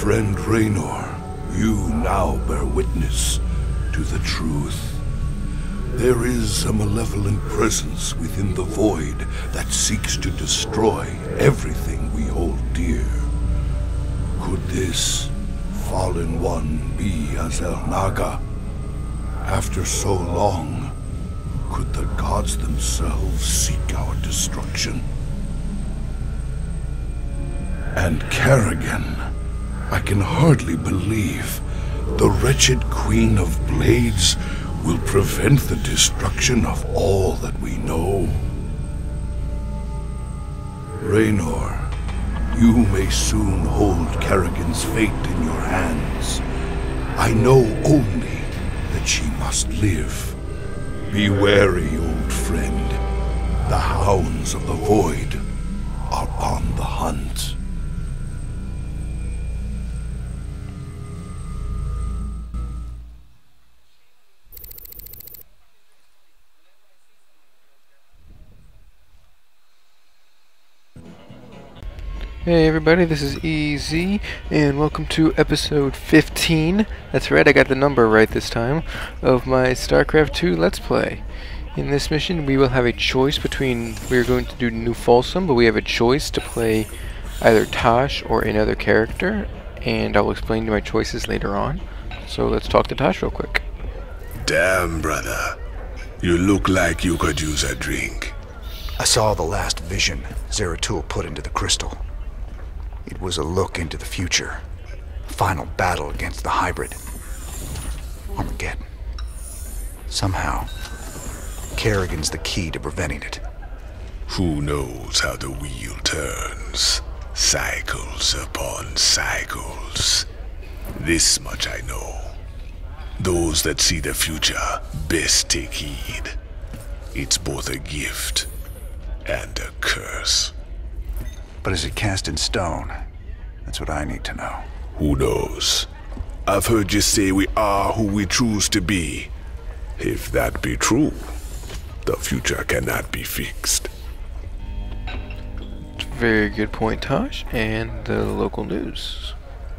friend Raynor, you now bear witness to the truth. There is a malevolent presence within the void that seeks to destroy everything we hold dear. Could this fallen one be Azel Naga? After so long, could the gods themselves seek our destruction? And Kerrigan, I can hardly believe the wretched Queen of Blades will prevent the destruction of all that we know. Raynor, you may soon hold Kerrigan's fate in your hands. I know only that she must live. Be wary, old friend. The hounds of the void are on the hunt. Hey everybody, this is EZ, and welcome to episode 15, that's right, I got the number right this time, of my Starcraft 2 Let's Play. In this mission we will have a choice between, we're going to do New Folsom, but we have a choice to play either Tosh or another character, and I'll explain to my choices later on. So let's talk to Tosh real quick. Damn, brother. You look like you could use a drink. I saw the last vision Zeratul put into the crystal. It was a look into the future. A final battle against the hybrid. Armageddon. Somehow, Kerrigan's the key to preventing it. Who knows how the wheel turns? Cycles upon cycles. This much I know. Those that see the future best take heed. It's both a gift and a curse. But is it cast in stone? That's what I need to know. Who knows? I've heard you say we are who we choose to be. If that be true, the future cannot be fixed. Very good point, Tosh, and the local news.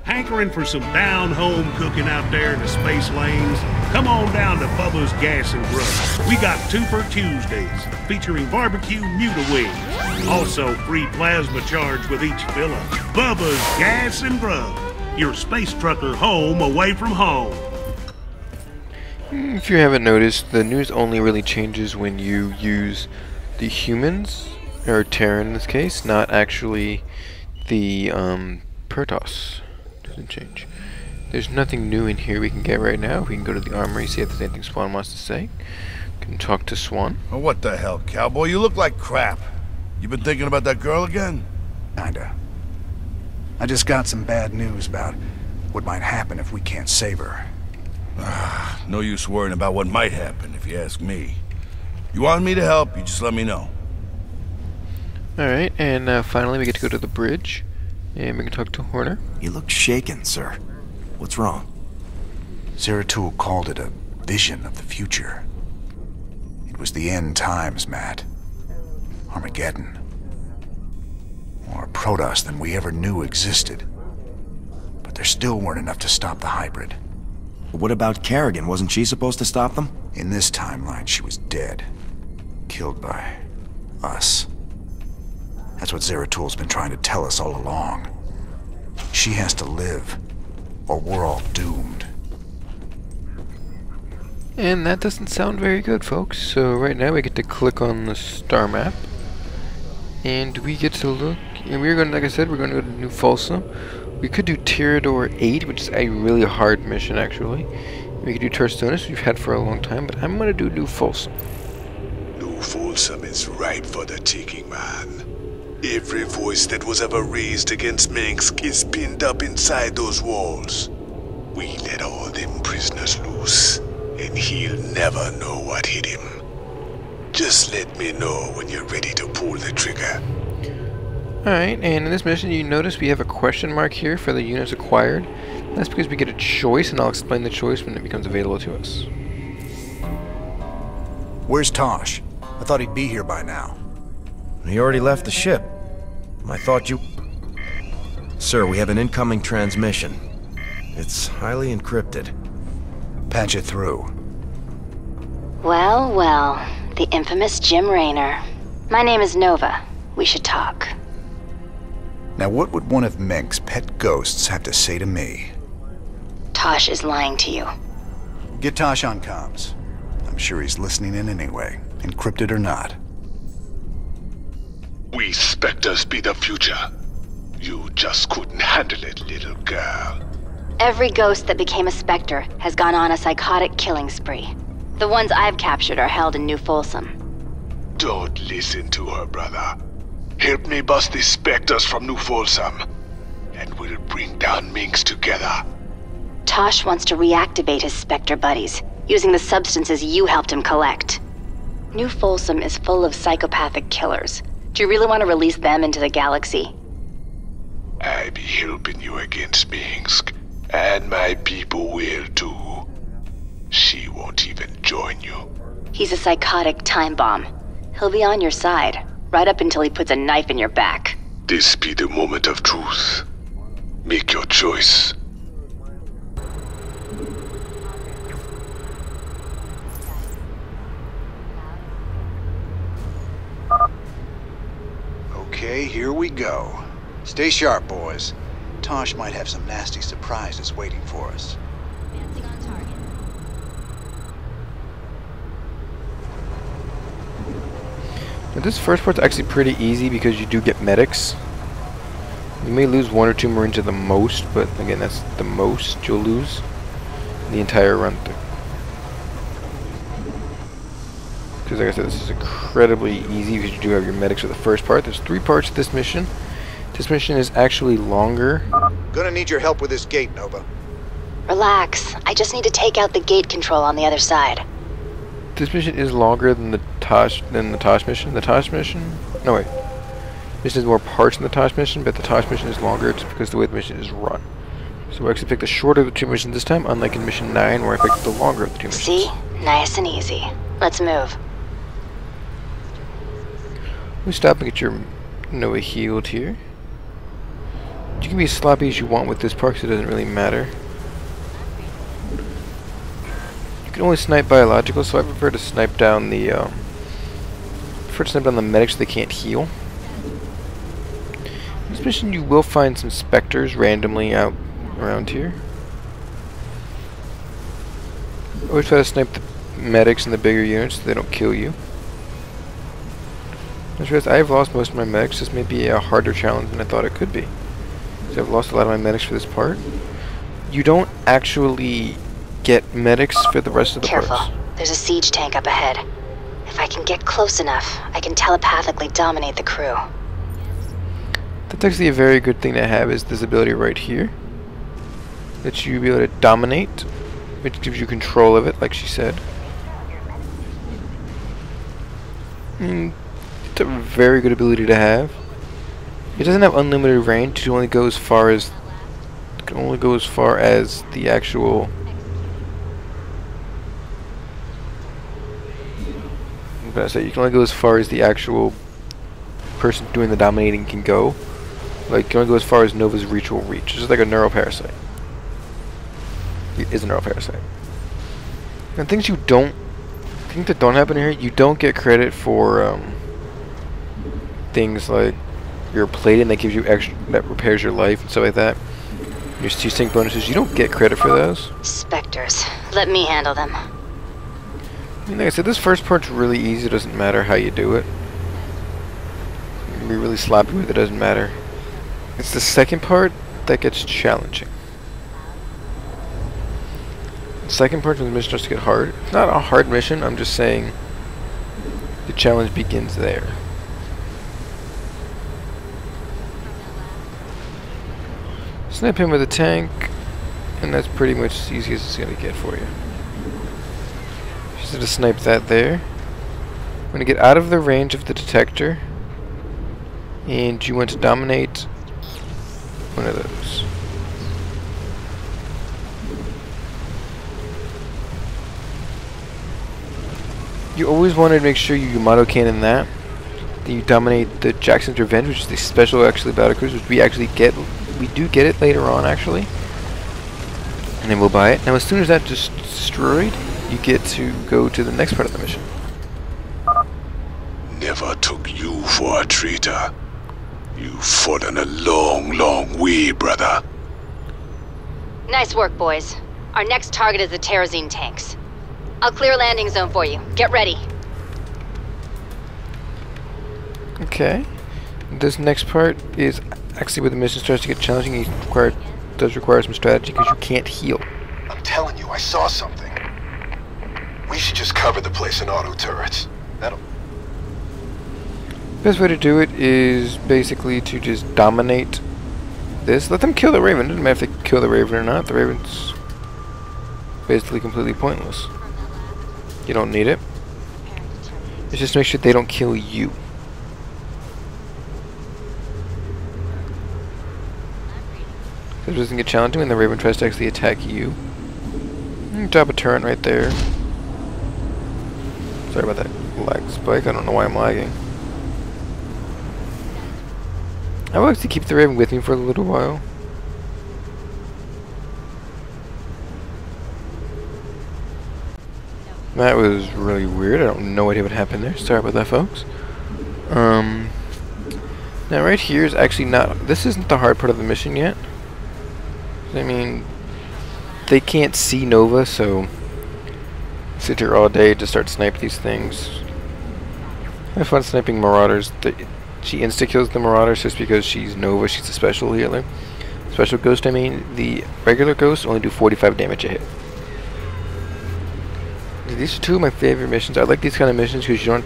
Hankering for some down-home cooking out there in the space lanes? Come on down to Bubba's Gas and Grub. We got 2 for Tuesdays, featuring barbecue Muta wings. Also, free plasma charge with each fill-up. Bubba's Gas and Grub. Your space trucker home away from home. If you haven't noticed, the news only really changes when you use the humans, or Terran in this case, not actually the Protoss. Doesn't change. There's nothing new in here we can get right now. We can go to the armory, see if there's anything Swan wants to say. Can talk to Swan. Oh, what the hell, cowboy? You look like crap. You been thinking about that girl again? Kinda. I just got some bad news about what might happen if we can't save her. No use worrying about what might happen, if you ask me. You want me to help, you just let me know. Alright, and finally we get to go to the bridge. And we can talk to Horner. You look shaken, sir. What's wrong? Zeratul called it a vision of the future. It was the end times, Matt. Armageddon. More Protoss than we ever knew existed. But there still weren't enough to stop the hybrid. But what about Kerrigan? Wasn't she supposed to stop them? In this timeline, she was dead. Killed by us. That's what Zeratul's been trying to tell us all along. She has to live, or we're all doomed. And that doesn't sound very good, folks. So right now we get to click on the star map. And we get to look, and we're going to, like I said, we're going to go to New Folsom. We could do Tirador 8, which is a really hard mission, actually. We could do Turstonus, which we've had for a long time, but I'm going to do New Folsom. New Folsom is ripe for the taking, man. Every voice that was ever raised against Mengsk is pinned up inside those walls. We let all them prisoners loose, and he'll never know what hit him. Just let me know when you're ready to pull the trigger. Alright, and in this mission you notice we have a question mark here for the units acquired. That's because we get a choice, and I'll explain the choice when it becomes available to us. Where's Tosh? I thought he'd be here by now. He already left the ship. I thought you... Sir, we have an incoming transmission. It's highly encrypted. Patch it through. Well, well. The infamous Jim Raynor. My name is Nova. We should talk. Now what would one of Mink's pet ghosts have to say to me? Tosh is lying to you. Get Tosh on comms. I'm sure he's listening in anyway, encrypted or not. We Spectres be the future. You just couldn't handle it, little girl. Every ghost that became a Spectre has gone on a psychotic killing spree. The ones I've captured are held in New Folsom. Don't listen to her, brother. Help me bust the Spectres from New Folsom, and we'll bring down Minx together. Tosh wants to reactivate his Spectre buddies, using the substances you helped him collect. New Folsom is full of psychopathic killers. Do you really want to release them into the galaxy? I be helping you against Minsk, and my people will too. She won't even join you. He's a psychotic time bomb. He'll be on your side, right up until he puts a knife in your back. This be the moment of truth. Make your choice. Okay, here we go. Stay sharp, boys. Tosh might have some nasty surprises waiting for us. Now this first part's actually pretty easy because you do get medics. You may lose 1 or 2 Marines at the most, but again, that's the most you'll lose in the entire run through. Because like I said, this is incredibly easy because you do have your medics for the first part. There's 3 parts to this mission. This mission is actually longer. Gonna need your help with this gate, Nova. Relax. I just need to take out the gate control on the other side. This mission is longer than the Tosh mission. The Tosh mission? No wait. This has more parts than the Tosh mission, but the Tosh mission is longer just because the way the mission is run. So we actually picked the shorter of the 2 missions this time, unlike in mission 9 where I picked the longer of the 2 missions. See? Nice and easy. Let's move. We stop and get your Nova healed here. You can be as sloppy as you want with this part because it doesn't really matter. You can only snipe biological, so I prefer to snipe down the medics so they can't heal. In this mission you will find some Spectres randomly out around here. Always try to snipe the medics and the bigger units so they don't kill you. I've lost most of my medics. This may be a harder challenge than I thought it could be. So I've lost a lot of my medics for this part. You don't actually get medics for the rest of the parts. Careful. There's a siege tank up ahead. If I can get close enough, I can telepathically dominate the crew. That's actually a very good thing to have, is this ability right here. That you be able to dominate, which gives you control of it, like she said. It's a very good ability to have. It doesn't have unlimited range. It only goes as far as the actual. I'm gonna say you can only go as far as the actual person doing the dominating can go. Like you can only go as far as Nova's reach will reach. It's just like a neuroparasite. It is a neuroparasite. And things that don't happen here, you don't get credit for things like your plating that gives you extra, that repairs your life and stuff like that. Your C-Sync bonuses, you don't get credit for those. Spectres. Let me handle them. I mean, like I said, this first part's really easy. It doesn't matter how you do it. You can be really sloppy with it. It doesn't matter. It's the second part that gets challenging. The second part when the mission starts to get hard. It's not a hard mission. I'm just saying the challenge begins there. Snipe him with a tank, and that's pretty much as easy as it's going to get for you. Just have to snipe that there. I'm going to get out of the range of the detector, and you want to dominate one of those. You always want to make sure you Yamato cannon that. Then you dominate the Jackson's Revenge, which is the special battle cruiser, which we actually get We do get it later on, actually. And then we'll buy it. Now, as soon as that's destroyed, you get to go to the next part of the mission. Never took you for a traitor. You've fallen a long, long way, brother. Nice work, boys. Our next target is the Terrazine tanks. I'll clear a landing zone for you. Get ready. Okay. This next part is actually where the mission starts to get challenging. It does require some strategy because you can't heal. I'm telling you, I saw something. We should just cover the place in auto turrets. That'll... Best way to do it is basically to just dominate this. Let them kill the Raven. It doesn't matter if they kill the Raven or not. The Raven's basically completely pointless. You don't need it. It's just make sure they don't kill you. It doesn't get challenging when the Raven tries to actually attack you. Drop a turret right there. Sorry about that lag spike. I don't know why I'm lagging. I will actually keep the Raven with me for a little while. That was really weird. I don't know what even happened there. Sorry about that, folks. Now right here is actually not... This isn't the hard part of the mission yet. I mean, they can't see Nova, so... Sit here all day to start snipe these things. I have fun sniping Marauders. She insta-kills the Marauders just because she's Nova. She's a special healer. Special Ghost, I mean. The regular Ghosts only do 45 damage a hit. These are two of my favorite missions. I like these kind of missions because you don't...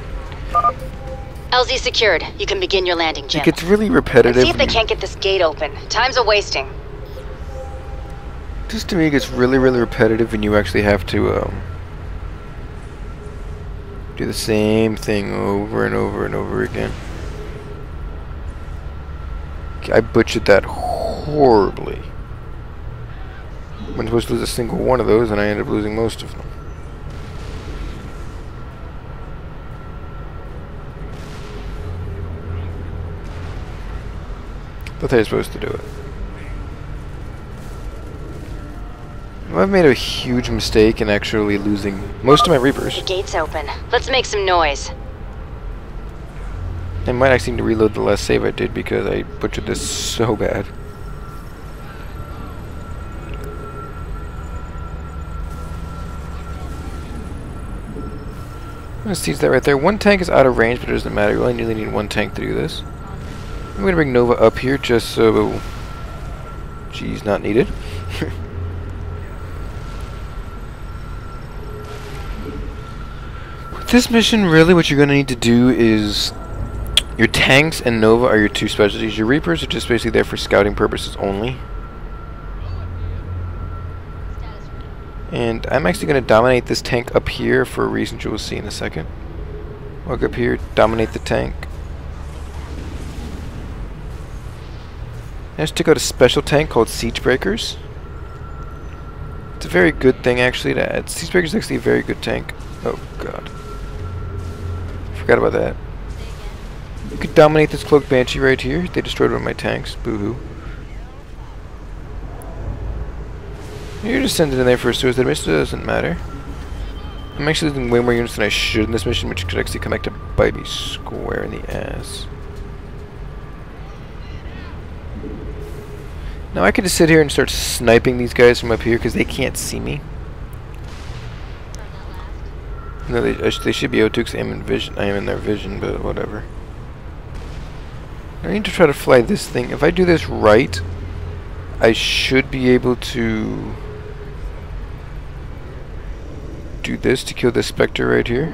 LZ secured. You can begin your landing, Jim. It gets really repetitive. Let's see if they can't get this gate open. Time's a wasting. Just to me, it gets really, really repetitive when you actually have to do the same thing over and over and over again. I butchered that horribly. I'm supposed to lose a single one of those, and I ended up losing most of them. But they're supposed to do it. I've made a huge mistake in actually losing most of my Reapers. The gate's open. Let's make some noise. I might actually need to reload the last save I did because I butchered this so bad. I'm gonna seize that right there. One tank is out of range, but it doesn't matter. You only really need one tank to do this. I'm gonna bring Nova up here just so she's not needed. With this mission, really what you're gonna need to do is your tanks and Nova are your two specialties. Your Reapers are just basically there for scouting purposes only. And I'm actually going to dominate this tank up here for a reason you will see in a second. Walk up here, dominate the tank. I just took out a special tank called Siege Breakers. It's a very good thing actually to add. Siege Breakers is actually a very good tank. Oh god. Forgot about that. You could dominate this Cloaked Banshee right here. They destroyed one of my tanks. Boo-hoo. You're just sending in there for a suicide mission. It doesn't matter. I'm actually losing way more units than I should in this mission, which could actually come back to bite me square in the ass. Now I could just sit here and start sniping these guys from up here because they can't see me. No, they should be able to because I am in vision. I am in their vision, but whatever. I need to try to fly this thing. If I do this right, I should be able to do this to kill this Spectre right here.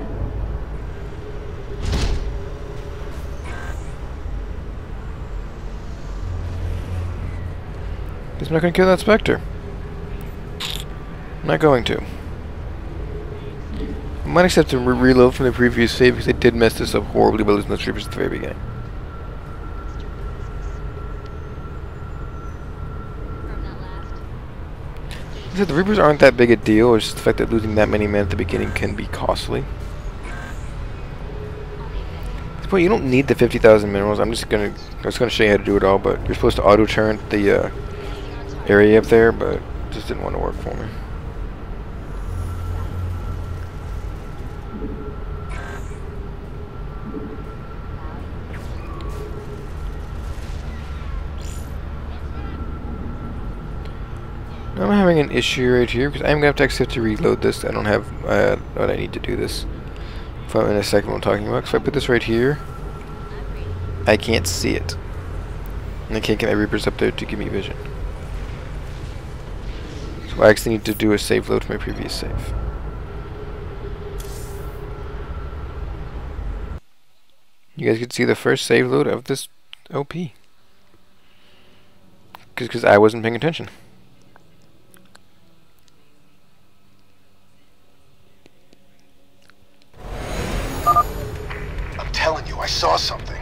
Guess I'm not going to kill that Spectre. I'm not going to. I might accept to reload from the previous save because I did mess this up horribly by losing those troopers at the very beginning. The Reapers aren't that big a deal, it's just the fact that losing that many men at the beginning can be costly. Well, you don't need the 50,000 minerals. I was gonna show you how to do it all, but you're supposed to auto turn the area up there, but it just didn't want to work for me. I'm having an issue right here because I'm gonna actually have to reload this. I don't have what I need to do this. If I'm in a second, what I'm talking about. So if I put this right here, I can't see it, and I can't get my Reapers up there to give me vision. So I actually need to do a save load for my previous save. You guys can see the first save load of this OP, because I wasn't paying attention. I saw something.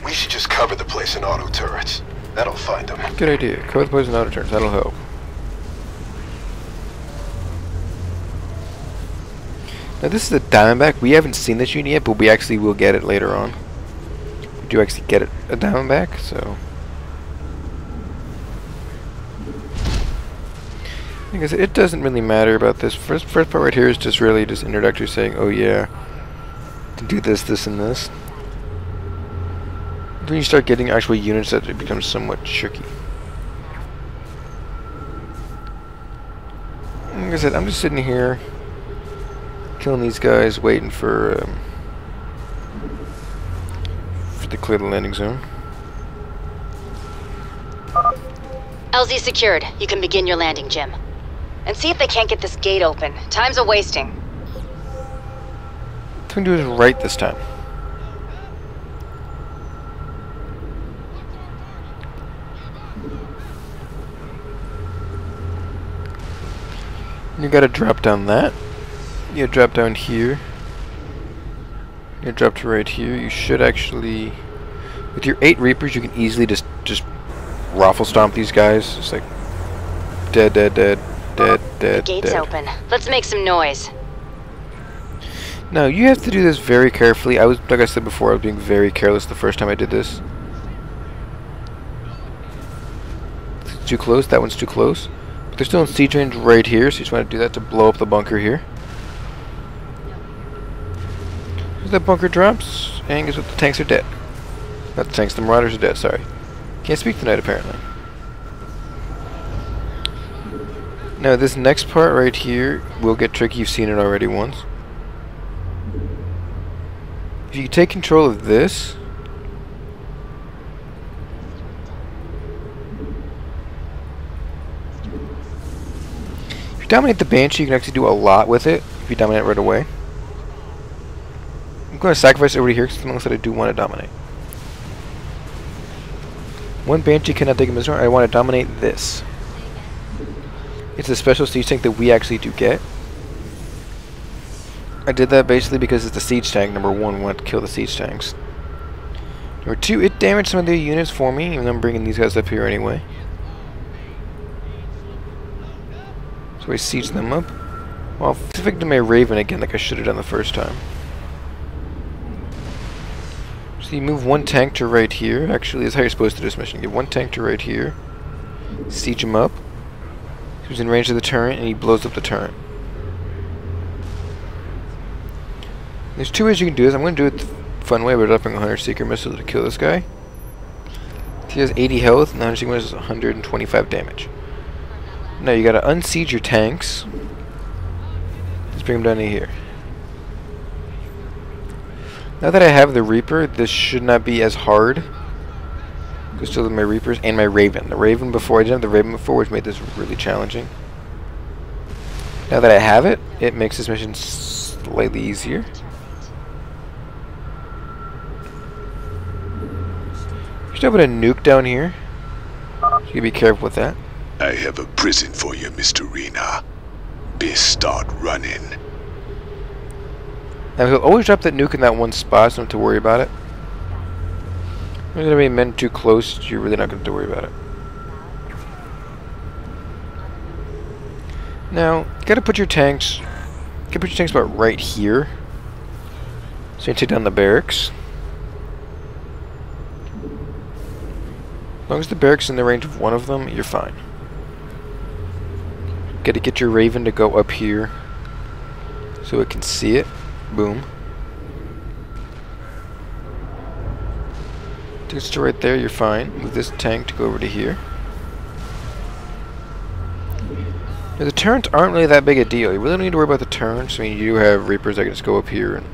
We should just cover the place in auto turrets. That'll find them. Good idea. Cover the place in auto turrets. That'll help. Now this is the Diamondback. We haven't seen this unit yet, but we actually will get it later on. We do actually get it a Diamondback, so. Like I said, it doesn't really matter about this. First part right here is just really just introductory, saying, oh yeah, do this, this, and this. When you start getting actual units, that it becomes somewhat tricky. Like I said, I'm just sitting here killing these guys, waiting for to clear the landing zone. LZ secured. You can begin your landing, Jim. And see if they can't get this gate open. Time's a wasting. What I'm going to do is right this time. You gotta drop down that. You drop down here. You drop to right here. You should actually, with your 8 Reapers, you can easily just raffle stomp these guys. It's like dead, dead, dead, dead, dead. The gate's open. Let's make some noise. Now you have to do this very carefully. I was, like I said before, I was being very careless the first time I did this. It's too close. That one's too close. But they're still in siege range right here, so you just want to do that to blow up the bunker here. As that bunker drops, and guess what? The tanks are dead. Not the tanks, the Marauders are dead. Sorry, can't speak tonight apparently. Now this next part right here will get tricky. You've seen it already once. If you take control of this, if you dominate the Banshee, you can actually do a lot with it if you dominate it right away. I'm going to sacrifice it over here because that I do want to dominate. One Banshee cannot take a miss. I want to dominate this. It's a special siege tank that we actually do get. I did that basically because it's the siege tank. Number 1, we want to kill the siege tanks. Number 2, it damaged some of their units for me, even though I'm bringing these guys up here anyway. So I siege them up. Well, I'll victim my Raven again like I should have done the first time. So you move 1 tank to right here. Actually, that's how you're supposed to do this mission. Get 1 tank to right here. Siege him up. He's in range of the turret, and he blows up the turret. There's 2 ways you can do this. I'm going to do it the fun way by dropping a Hunter Seeker missile to kill this guy. He has 80 health, and the Hunter Seeker missile is 125 damage. Now you got to unsiege your tanks. Let's bring them down to here. Now that I have the Reaper, this should not be as hard. Because still have my Reapers and my Raven. The Raven before, I didn't have the Raven before, which made this really challenging. Now that I have it, it makes this mission slightly easier. You should have a nuke down here. So you be careful with that. I have a prison for you, Mr. Rena. Best start running. Now he'll always drop that nuke in that one spot, so don't have to worry about it. If there's gonna be men too close, you're really not going to have to worry about it. Now, you gotta put your tanks about right here. So you take down the barracks. As long as the barracks is in the range of one of them, you're fine. Gotta get your Raven to go up here so it can see it. Boom. Just right there, you're fine. Move this tank to go over to here. Now, the turrets aren't really that big a deal. You really don't need to worry about the turrets. I mean, you do have Reapers that can just go up here and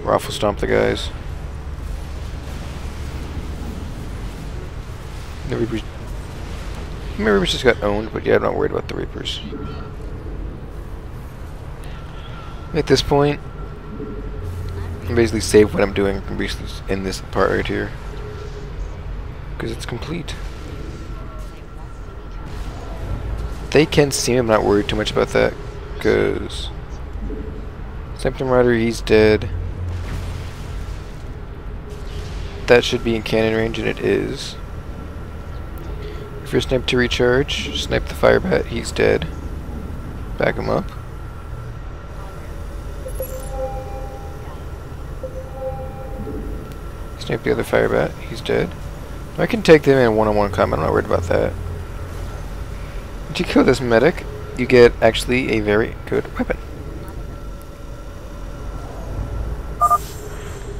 raffle stomp the guys. The Reapers... I mean, Reapers just got owned, but yeah, I'm not worried about the Reapers. At this point, I basically save what I'm doing in this part right here. Because it's complete. They can see me, I'm not worried too much about that. Because Sniper Rider, he's dead. That should be in cannon range, and it is. If you're snipe to recharge, snipe the Firebat, he's dead. Back him up. Snipe the other Firebat, he's dead. I can take them in one-on-one combat, I'm not worried about that. Once you kill this medic, you get actually a very good weapon.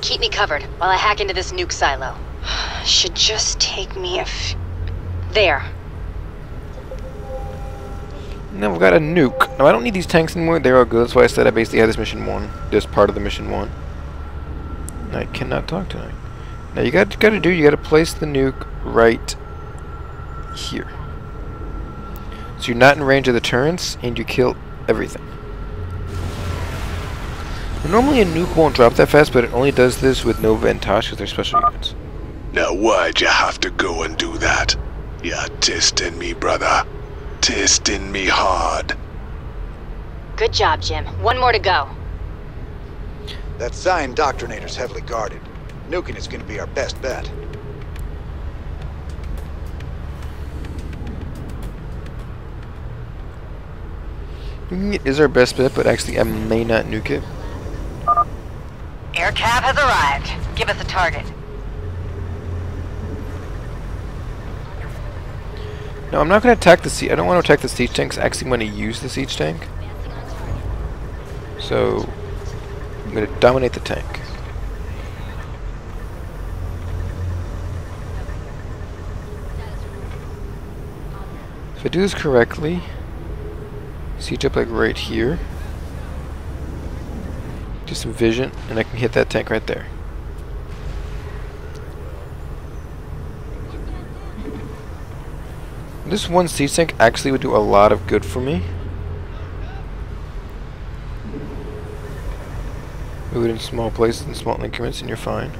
Keep me covered while I hack into this nuke silo. Should just take me there. Now we've got a nuke. Now I don't need these tanks anymore, they're all good, that's why I said I basically had this mission 1. This part of the mission 1. I cannot talk tonight. Now you gotta place the nuke right here. So you're not in range of the turrets and you kill everything. Now, normally a nuke won't drop that fast, but it only does this with Nova and Tosh because they're special units. Now why'd you have to go and do that? You're testing me, brother. Testing me hard. Good job, Jim. One more to go. That Zion Doctrinator's heavily guarded. Nuking is going to be our best bet. It is our best bet, but actually I may not nuke it. Air cav has arrived. Give us a target. No, I'm not going to attack the siege. I don't want to attack the siege tanks. I actually want to use the siege tank. So I'm going to dominate the tank. If I do this correctly, siege up like right here. Do some vision, and I can hit that tank right there. This one siege tank actually would do a lot of good for me. Move it in small places and small increments, and you're fine.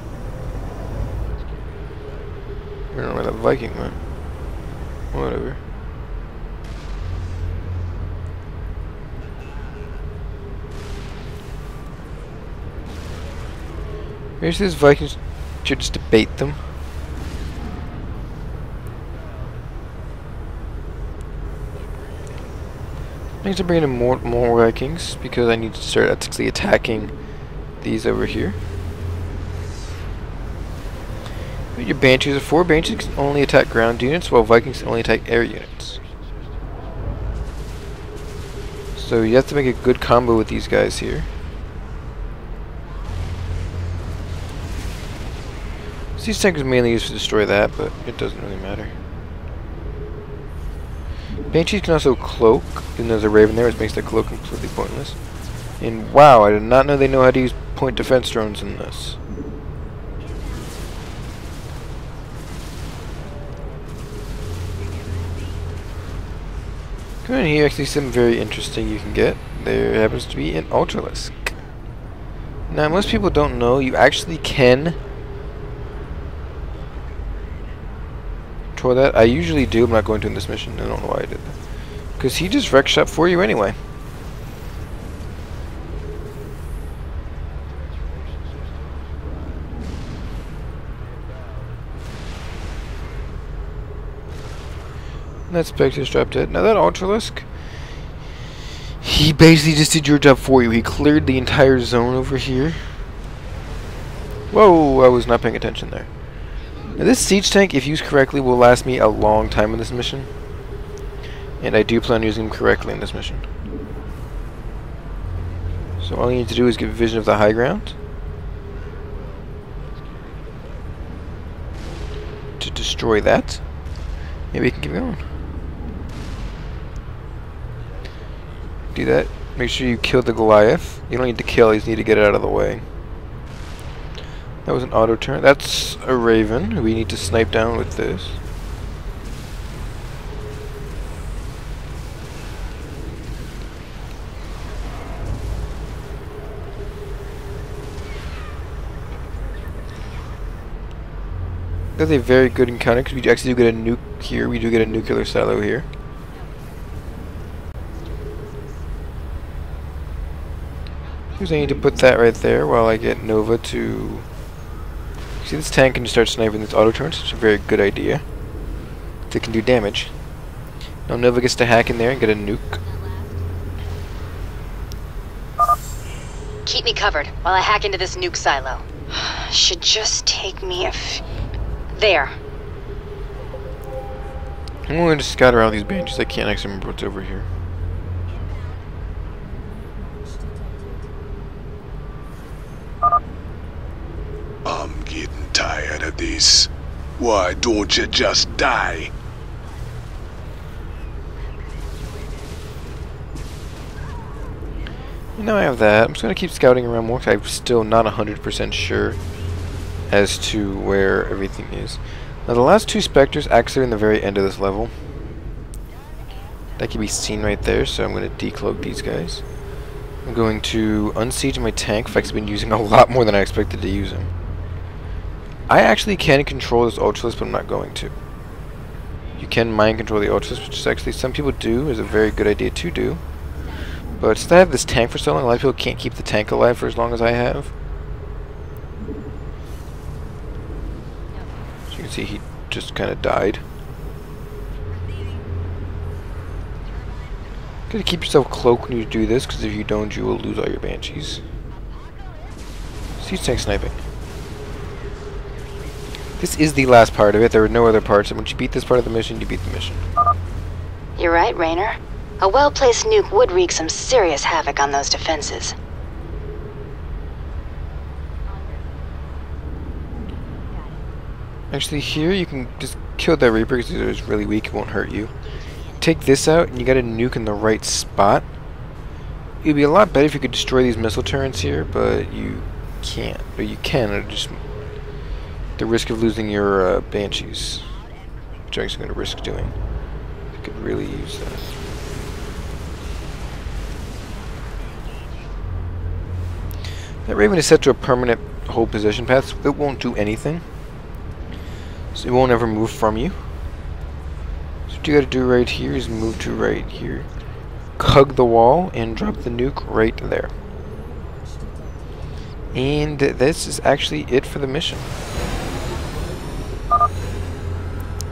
I don't know where that Viking went. Whatever. Maybe these Vikings should just debate them. I need to bring in more Vikings because I need to start actually attacking these over here. Your Banshees are 4 Banshees can only attack ground units, while Vikings can only attack air units. So you have to make a good combo with these guys here. These tanks are mainly used to destroy that, but it doesn't really matter. Banshees can also cloak, and there's a Raven there, which makes that cloak completely pointless. And wow, I did not know they know how to use point defense drones in this. Come in here, actually something very interesting you can get. There happens to be an Ultralisk. Now, most people don't know, you actually can control that. I usually do, I'm not going to in this mission. I don't know why I did that. Because he just wreck shop for you anyway. That Spec just dropped dead. Now that Ultralisk, he basically just did your job for you. He cleared the entire zone over here. Whoa, I was not paying attention there. Now this siege tank, if used correctly, will last me a long time in this mission. And I do plan on using him correctly in this mission. So all you need to do is get vision of the high ground. To destroy that. Maybe we can keep going. Do that. Make sure you kill the Goliath. You don't need to kill, you just need to get it out of the way. That was an auto turn. That's a Raven who we need to snipe down with this. That's a very good encounter because we actually do get a nuke here. We do get a nuclear silo here. Here's I need to put that right there while I get Nova to... See, this tank can just start sniping these auto turns. It's a very good idea. It can do damage. Now Nova gets to hack in there and get a nuke. Keep me covered while I hack into this nuke silo. Should just take me a There. I'm going to scout around these banshees. I can't actually remember what's over here. I'm getting tired of this. Why don't you just die? Now I have that. I'm just going to keep scouting around more because I'm still not 100% sure as to where everything is. Now the last two Spectres actually are in the very end of this level. That can be seen right there, so I'm going to decloak these guys. I'm going to unsiege my tank. In fact, I've been using a lot more than I expected to use him. I actually can control this Ultralisk, but I'm not going to. You can mind control the Ultralisk, which is actually some people do. Is a very good idea to do. But since I have this tank for so long, a lot of people can't keep the tank alive for as long as I have. So you can see he just kind of died. Gotta keep yourself cloaked when you do this, because if you don't, you will lose all your banshees. Siege tank sniping. This is the last part of it. There were no other parts, and once you beat this part of the mission, you beat the mission. You're right, Raynor. A well-placed nuke would wreak some serious havoc on those defenses. Actually, here you can just kill that Reaper because it's really weak. It won't hurt you. Take this out, and you got a nuke in the right spot. It'd be a lot better if you could destroy these missile turrets here, but you can't. Or you can, at just the risk of losing your banshees, which I'm actually going to risk doing. You could really use that. That Raven is set to a permanent hold position path, so it won't do anything. So it won't ever move from you. So what you gotta do right here is move to right here. Hug the wall and drop the nuke right there. And this is actually it for the mission.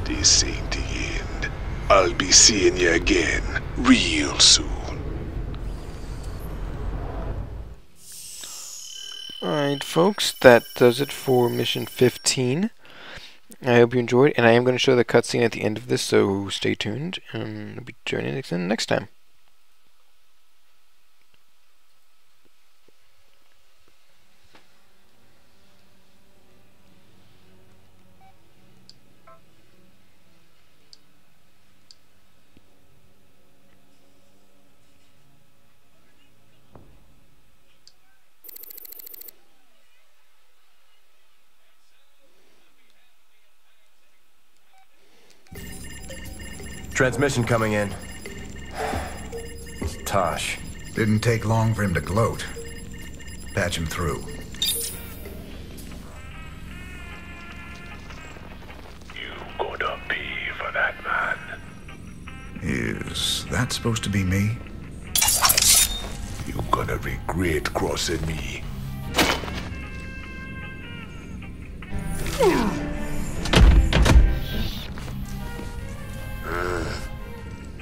This ain't the end. I'll be seeing you again real soon. Alright folks, that does it for mission 15. I hope you enjoyed, and I am going to show the cutscene at the end of this, so stay tuned, and I'll be joining in next time. Transmission coming in. It's Tosh. Didn't take long for him to gloat. Patch him through. You gonna pay for that, man. Is that supposed to be me? You gonna regret crossing me.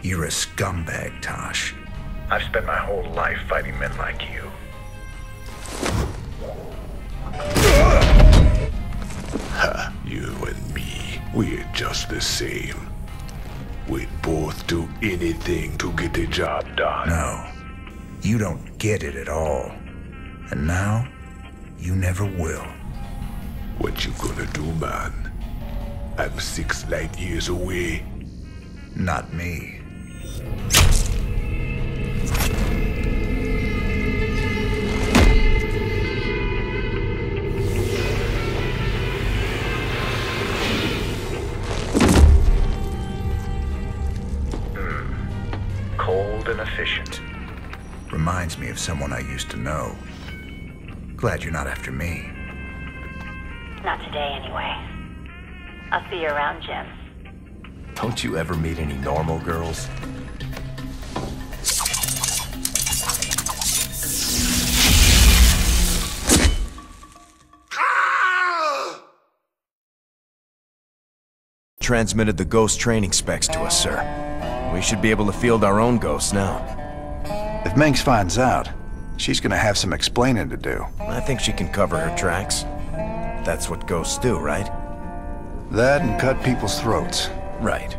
You're a scumbag, Tosh. I've spent my whole life fighting men like you. Ha, you and me, we're just the same. We'd both do anything to get the job done. No, you don't get it at all. And now, you never will. What you gonna do, man? I'm 6 light years away. Not me. Cold and efficient. Reminds me of someone I used to know. Glad you're not after me. Not today, anyway. I'll see you around, Jim. Don't you ever meet any normal girls? Transmitted the ghost training specs to us, sir. We should be able to field our own ghosts now. If Minx finds out, she's gonna have some explaining to do. I think she can cover her tracks. That's what ghosts do, right? That and cut people's throats. Right.